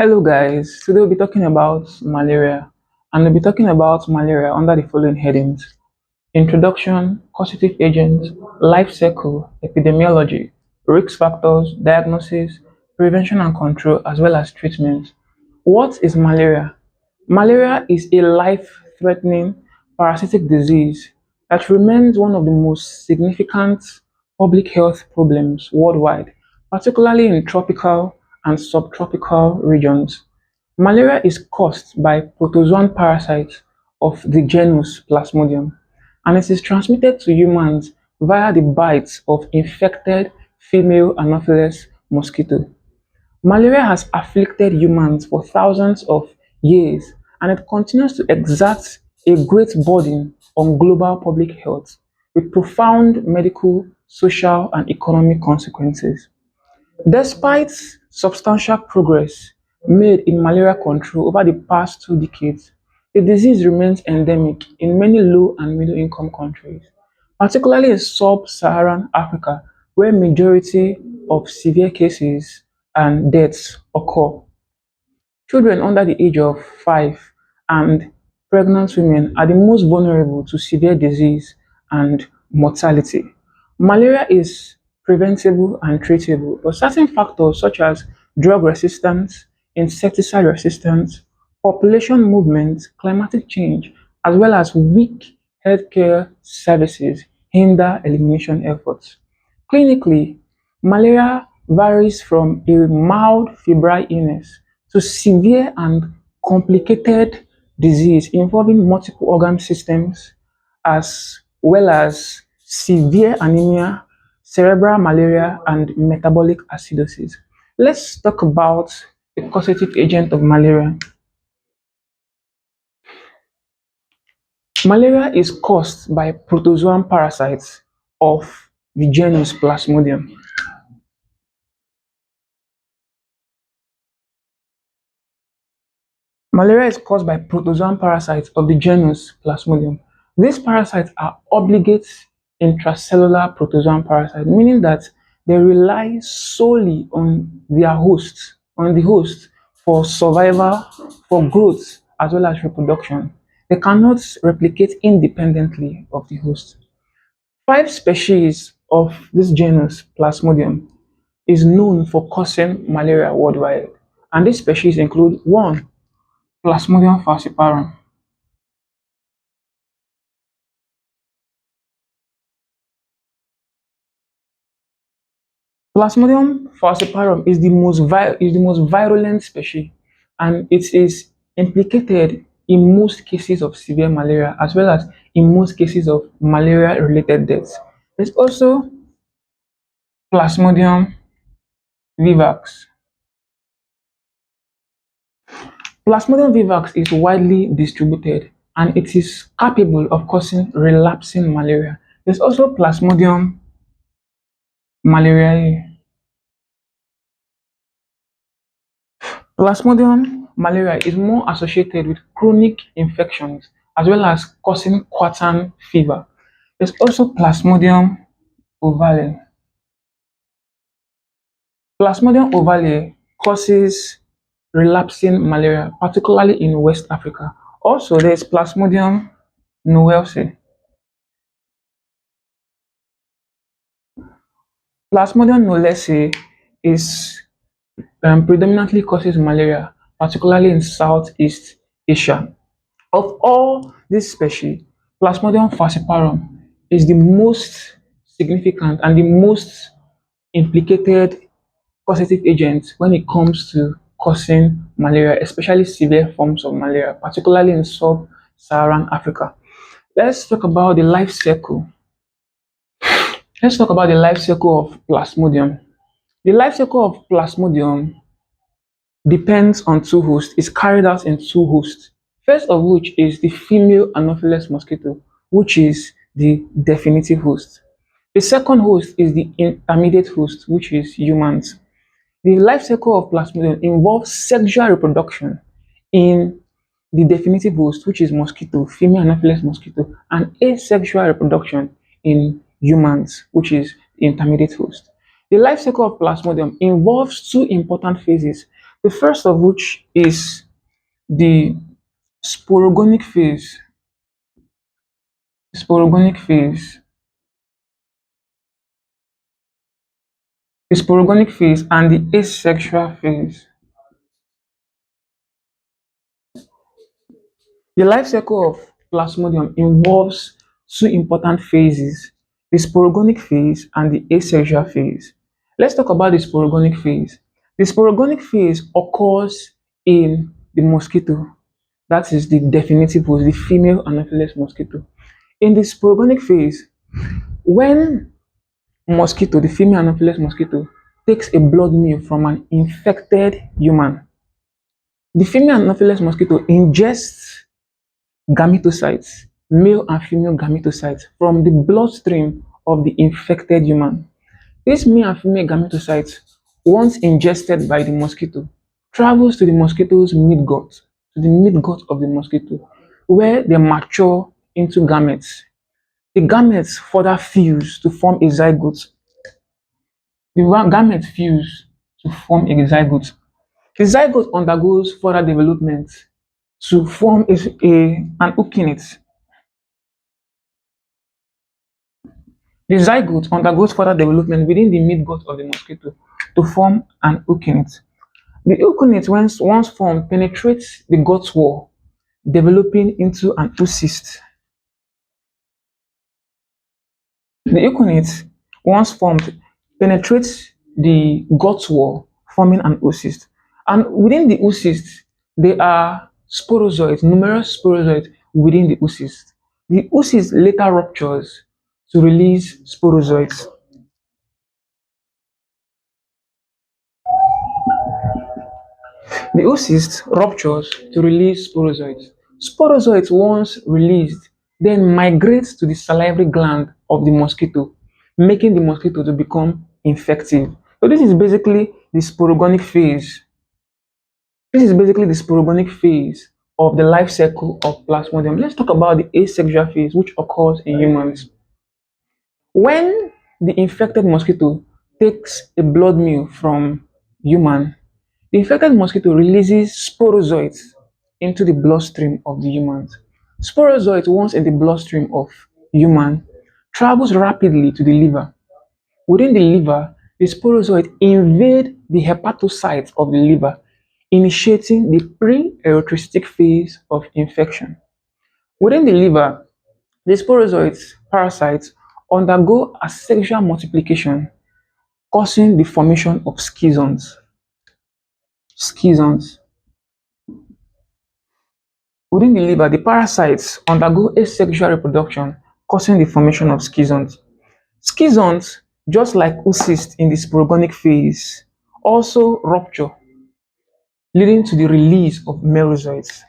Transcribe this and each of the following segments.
Hello guys, today we'll be talking about malaria and we'll be talking about malaria under the following headings: introduction, causative agents, life cycle, epidemiology, risk factors, diagnosis, prevention and control, as well as treatment. What is malaria? Malaria is a life-threatening parasitic disease that remains one of the most significant public health problems worldwide, particularly in tropical and subtropical regions. Malaria is caused by protozoan parasites of the genus Plasmodium, and it is transmitted to humans via the bites of infected female Anopheles mosquito. Malaria has afflicted humans for thousands of years, and it continues to exert a great burden on global public health with profound medical, social, and economic consequences. Despite substantial progress made in malaria control over the past 2 decades, the disease remains endemic in many low and middle income countries, particularly in sub-Saharan Africa, where majority of severe cases and deaths occur. Children under the age of 5 and pregnant women are the most vulnerable to severe disease and mortality. Malaria is preventable and treatable, but certain factors such as drug resistance, insecticide resistance, population movement, climatic change, as well as weak healthcare services hinder elimination efforts. Clinically, malaria varies from a mild febrile illness to severe and complicated disease involving multiple organ systems, as well as severe anemia, cerebral malaria, and metabolic acidosis. Let's talk about the causative agent of malaria. Malaria is caused by protozoan parasites of the genus Plasmodium. Malaria is caused by protozoan parasites of the genus Plasmodium. These parasites are obligate intracellular protozoan parasites, meaning that they rely solely on the host for survival, for growth, as well as reproduction. They cannot replicate independently of the host. 5 species of this genus Plasmodium is known for causing malaria worldwide, and these species include: 1. Plasmodium falciparum. Plasmodium falciparum is the most virulent species, and it is implicated in most cases of severe malaria as well as in most cases of malaria-related deaths. There's also Plasmodium vivax. Plasmodium vivax is widely distributed and it is capable of causing relapsing malaria. There's also Plasmodium malariae. Plasmodium malaria is more associated with chronic infections as well as causing quartan fever. There's also Plasmodium ovale. Plasmodium ovale causes relapsing malaria, particularly in West Africa. Also, there's Plasmodium noelsei. Plasmodium noelsei is predominantly causes malaria, particularly in Southeast Asia. Of all these species, Plasmodium falciparum is the most significant and the most implicated causative agent when it comes to causing malaria, especially severe forms of malaria, particularly in sub-Saharan Africa. Let's talk about the life cycle. Let's talk about the life cycle of Plasmodium. The life cycle of Plasmodium depends on two hosts, is carried out in two hosts. First of which is the female Anopheles mosquito, which is the definitive host. The second host is the intermediate host, which is humans. The life cycle of Plasmodium involves sexual reproduction in the definitive host, which is mosquito, female Anopheles mosquito, and asexual reproduction in humans, which is the intermediate host. The life cycle of Plasmodium involves two important phases. The first of which is the sporogonic phase. Sporogonic phase. The sporogonic phase and the asexual phase. The life cycle of Plasmodium involves two important phases, the sporogonic phase and the asexual phase. Let's talk about the sporogonic phase. The sporogonic phase occurs in the mosquito. That is the definitive host, the female Anopheles mosquito. In the sporogonic phase, when mosquito, the female Anopheles mosquito, takes a blood meal from an infected human, the female Anopheles mosquito ingests gametocytes, male and female gametocytes, from the bloodstream of the infected human. These male and female gametocytes, once ingested by the mosquito, travels to the mosquito's midgut, to the midgut of the mosquito, where they mature into gametes. The gametes further fuse to form a zygote. The gametes fuse to form a zygote. The zygote undergoes further development to form an ookinete. The zygote undergoes further development within the midgut of the mosquito to form an ookinete. The ookinete, once formed, penetrates the gut wall, developing into an oocyst. The ookinete, once formed, penetrates the gut wall, forming an oocyst. And within the oocyst, there are sporozoites, numerous sporozoites within the oocyst. The oocyst later ruptures to release sporozoites. The oocyst ruptures to release sporozoites. Sporozoites, once released, then migrate to the salivary gland of the mosquito, making the mosquito to become infective. So this is basically the sporogonic phase. This is basically the sporogonic phase of the life cycle of Plasmodium. Let's talk about the asexual phase, which occurs in humans. When the infected mosquito takes a blood meal from human, the infected mosquito releases sporozoites into the bloodstream of the humans. Sporozoites, once in the bloodstream of human, travels rapidly to the liver. Within the liver, the sporozoite invade the hepatocytes of the liver, initiating the pre-erythrocytic phase of infection. Within the liver, the sporozoites parasites undergo asexual multiplication, causing the formation of schizons. Schizons. Within the liver, the parasites undergo asexual reproduction, causing the formation of schizons. Schizons, just like oocysts in the sporogonic phase, also rupture, leading to the release of merozoites.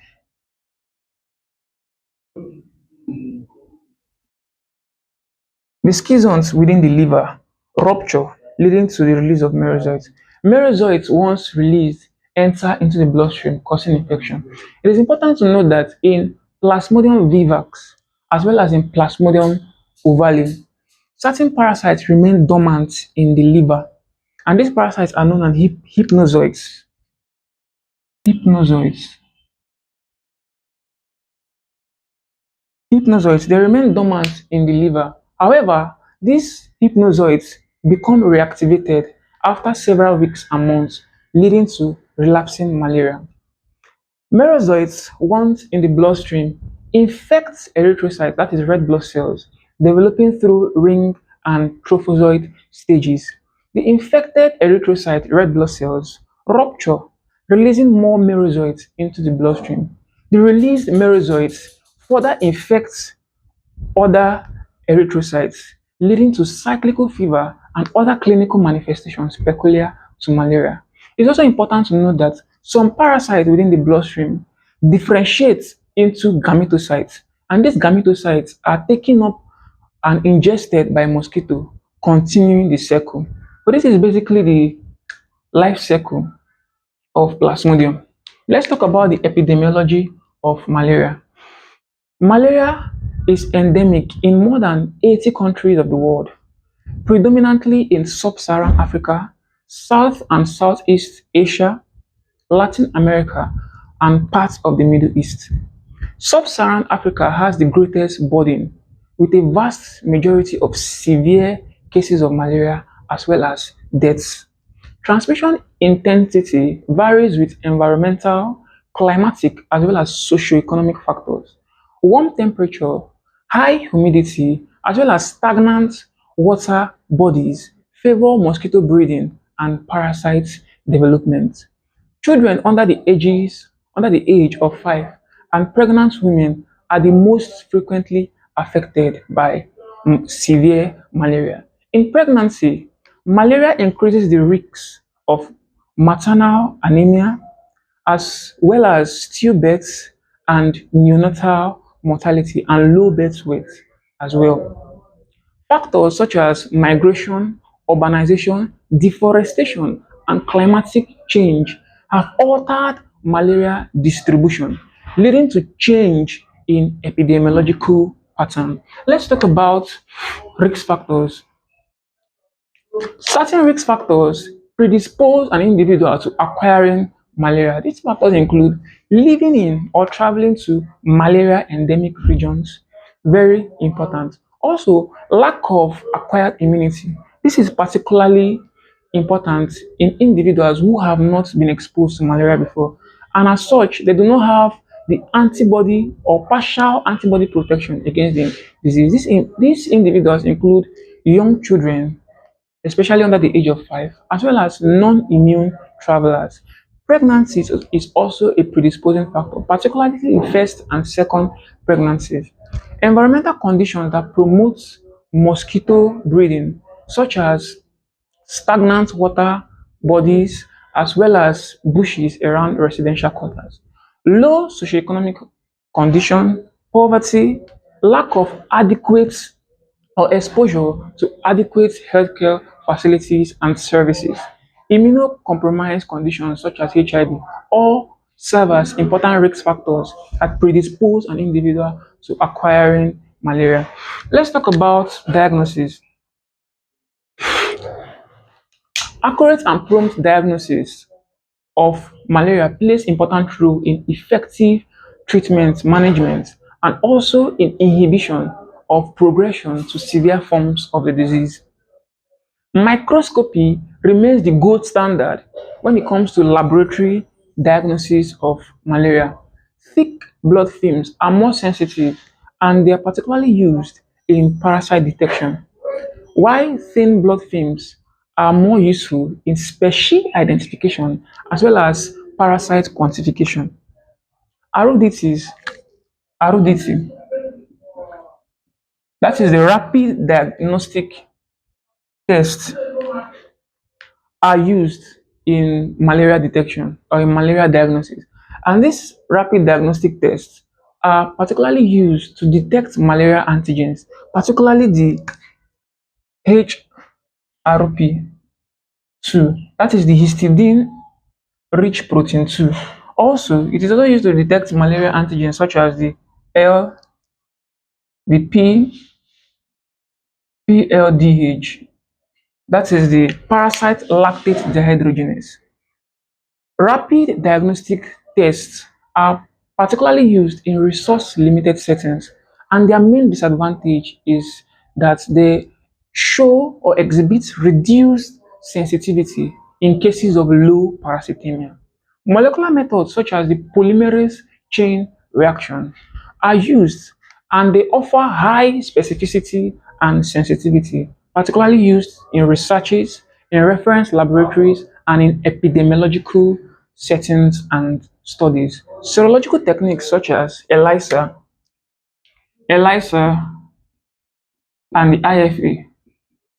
The schizons within the liver rupture, leading to the release of merozoites. Merozoites, once released, enter into the bloodstream, causing infection. It is important to note that in Plasmodium vivax, as well as in Plasmodium ovale, certain parasites remain dormant in the liver, and these parasites are known as hypnozoites. Hypnozoites. Hypnozoites, they remain dormant in the liver. However, these hypnozoites become reactivated after several weeks and months, leading to relapsing malaria. Merozoites, once in the bloodstream, infect erythrocytes, that is red blood cells, developing through ring and trophozoite stages. The infected erythrocyte red blood cells rupture, releasing more merozoites into the bloodstream. The released merozoites further infect other erythrocytes, leading to cyclical fever and other clinical manifestations peculiar to malaria. It's also important to note that some parasites within the bloodstream differentiate into gametocytes, and these gametocytes are taken up and ingested by mosquito, continuing the cycle. So this is basically the life cycle of Plasmodium. Let's talk about the epidemiology of malaria. Malaria is endemic in more than 80 countries of the world, predominantly in sub-Saharan Africa, South and Southeast Asia, Latin America, and parts of the Middle East. Sub-Saharan Africa has the greatest burden, with a vast majority of severe cases of malaria as well as deaths. Transmission intensity varies with environmental, climatic, as well as socioeconomic factors. Warm temperature, high humidity, as well as stagnant water bodies favor mosquito breeding and parasite development. Children under the age of 5 and pregnant women are the most frequently affected by severe malaria. In pregnancy, malaria increases the risks of maternal anemia as well as stillbirths and neonatal mortality and low birth weight as well. Factors such as migration, urbanization, deforestation, and climatic change have altered malaria distribution, leading to change in epidemiological pattern. Let's talk about risk factors. Certain risk factors predispose an individual to acquiring malaria. These factors include living in or traveling to malaria endemic regions, very important. Also, lack of acquired immunity. This is particularly important in individuals who have not been exposed to malaria before, and as such, they do not have the antibody or partial antibody protection against the disease. These individuals include young children, especially under the age of 5, as well as non-immune travelers. Pregnancy is also a predisposing factor, particularly in first and second pregnancies. Environmental conditions that promote mosquito breeding, such as stagnant water bodies, as well as bushes around residential quarters. Low socioeconomic condition, poverty, lack of adequate or exposure to adequate healthcare facilities and services. Immunocompromised conditions such as HIV all serve as important risk factors that predispose an individual to acquiring malaria. Let's talk about diagnosis. Accurate and prompt diagnosis of malaria plays important role in effective treatment management and also in inhibition of progression to severe forms of the disease. Microscopy remains the gold standard when it comes to laboratory diagnosis of malaria. Thick blood films are more sensitive and they are particularly used in parasite detection, while thin blood films are more useful in species identification as well as parasite quantification. RODTs, RODT, that is the rapid diagnostic test, are used in malaria detection or in malaria diagnosis. And these rapid diagnostic tests are particularly used to detect malaria antigens, particularly the HRP2, that is the histidine rich protein 2. Also, it is also used to detect malaria antigens such as the L, the PLDH, that is the parasite lactate dehydrogenase. Rapid diagnostic tests are particularly used in resource-limited settings, and their main disadvantage is that they show or exhibit reduced sensitivity in cases of low parasitemia. Molecular methods such as the polymerase chain reaction are used, and they offer high specificity and sensitivity, particularly used in researches, in reference laboratories, and in epidemiological settings and studies. Serological techniques such as ELISA, and the IFA,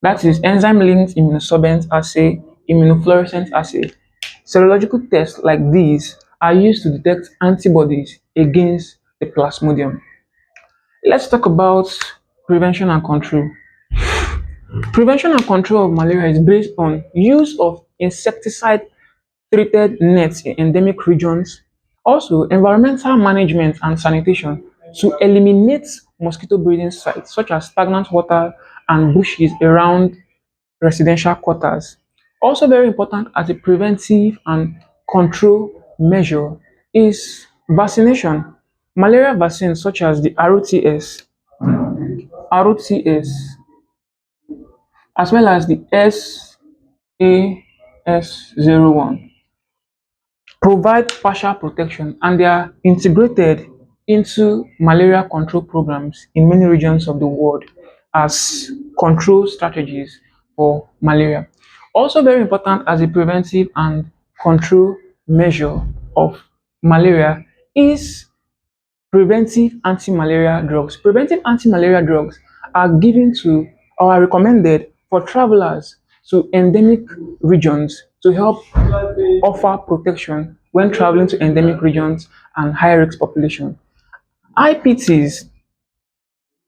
that is enzyme-linked immunosorbent assay, immunofluorescence assay. Serological tests like these are used to detect antibodies against the plasmodium. Let's talk about prevention and control. Prevention and control of malaria is based on use of insecticide treated nets in endemic regions, also environmental management and sanitation to eliminate mosquito breeding sites such as stagnant water and bushes around residential quarters. Also very important as a preventive and control measure is vaccination. Malaria vaccines such as the ROTS, as well as the SAS01 provide partial protection, and they are integrated into malaria control programs in many regions of the world as control strategies for malaria. Also very important as a preventive and control measure of malaria is preventive anti-malaria drugs. Preventive anti-malaria drugs are given to or are recommended for travelers to endemic regions to help offer protection when traveling to endemic regions and high-risk population. IPTs,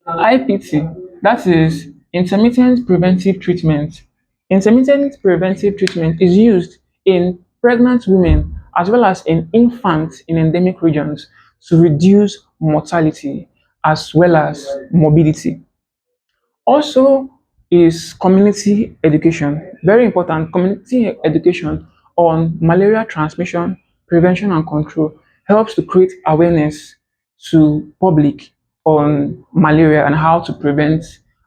IPT, that is intermittent preventive treatment. Intermittent preventive treatment is used in pregnant women as well as in infants in endemic regions to reduce mortality as well as morbidity. Also is community education, very important. Community education on malaria transmission, prevention and control helps to create awareness to public on malaria and how to prevent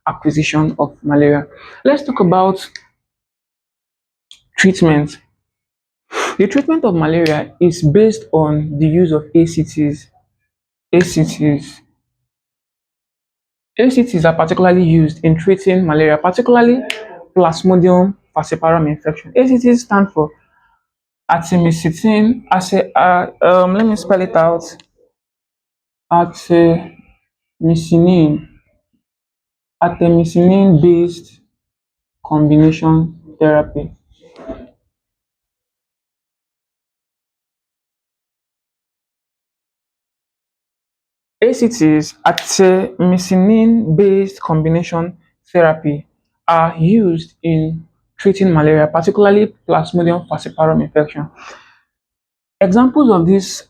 acquisition of malaria. Let's talk about treatment. The treatment of malaria is based on the use of ACTs. ACTs. ACTs are particularly used in treating malaria, particularly Plasmodium falciparum infection. ACTs stand for artemisinin, let me spell it out. Artemisinin, artemisinin-based combination therapy. ACTs, artemisinin-based combination therapy, are used in treating malaria, particularly Plasmodium falciparum infection. Examples of these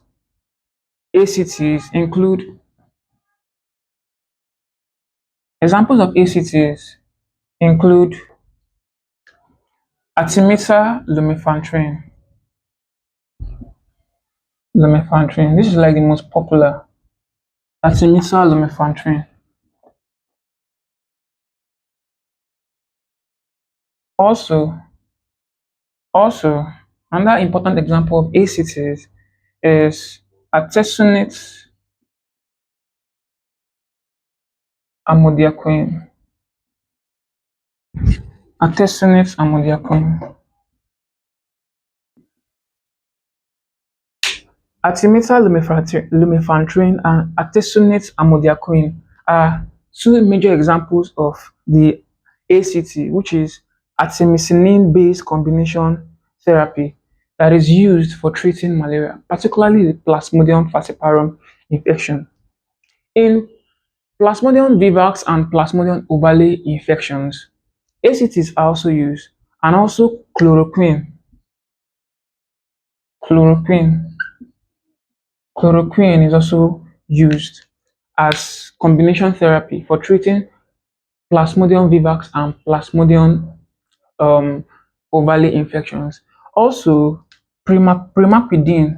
ACTs include examples of ACTs include artemether lumefantrine. This is like the most popular. Artemether lumefantrine. Also, also another important example of ACTs is artesunate amodiaquine. Artesunate amodiaquine. Artemether lumefantrine and artesunate amodiaquine are two major examples of the ACT, which is artemisinin-based combination therapy that is used for treating malaria, particularly the Plasmodium falciparum infection. In Plasmodium vivax and Plasmodium ovale infections, ACTs are also used, and also chloroquine. Chloroquine Chloroquine is also used as combination therapy for treating Plasmodium vivax and Plasmodium ovale infections. Also, primaquine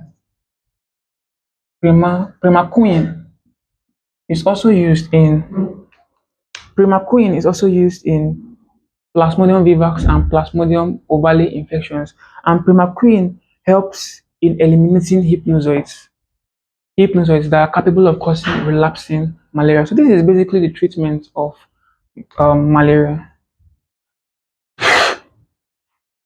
is also used in Plasmodium vivax and Plasmodium ovale infections, and primaquine helps in eliminating hypnozoids that are capable of causing relapsing malaria. So this is basically the treatment of malaria.